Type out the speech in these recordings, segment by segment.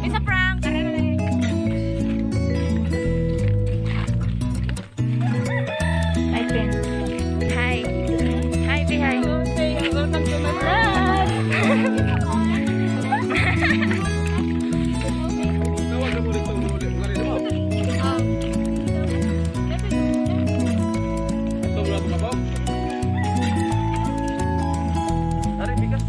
Bisa prank. Hi, friend. Hi. Hi, be hi. Welcome to my vlog. Tawag mo dito ulit. Ngari mo. Ito vlog na ba? Ari bigas.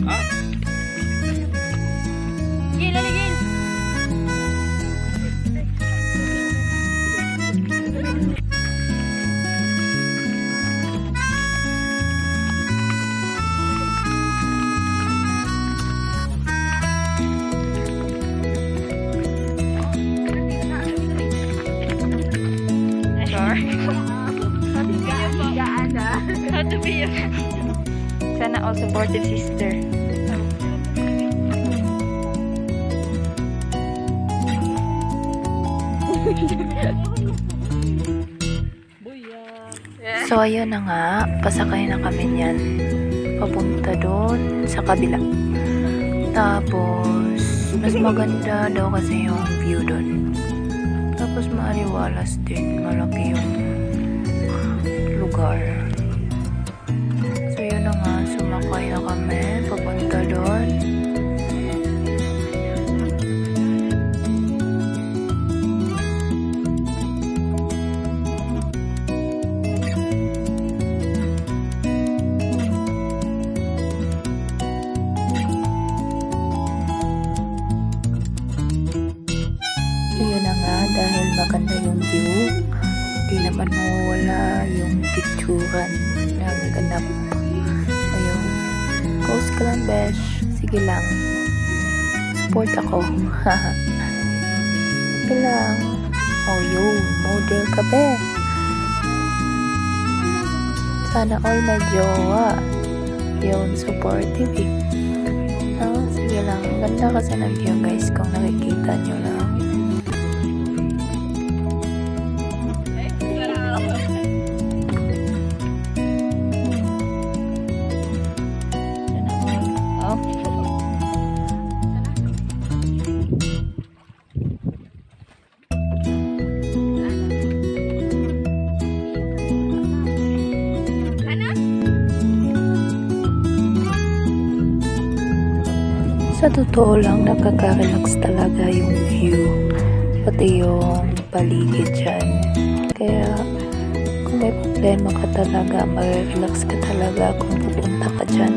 Ah? Gil, aligil. Sure. How to be a sana all supportive sister. So ayun na nga, pasakay na kami niyan papunta doon sa kabila. Tapos mas maganda daw kasi yung view doon. Tapos maaliwalas din, malaki yung lugar. So yun na nga, sumakay na kami papunta doon. So yun na nga, dahil maganda yung view, di naman mawala yung picturean ng ganap. Ayun, post ka lang besh, sige lang, support ako. Sige lang. Oh yun, model ka be. Sana all may jowa. Yun, supportive eh. Sige lang, ganda kasi ng view guys kung nakikita nyo lang. Sa totoo lang, nakaka-relax talaga yung view, pati yung paligid dyan. Kaya, kung may problema ka talaga, mag-relax ka talaga kung pupunta ka dyan.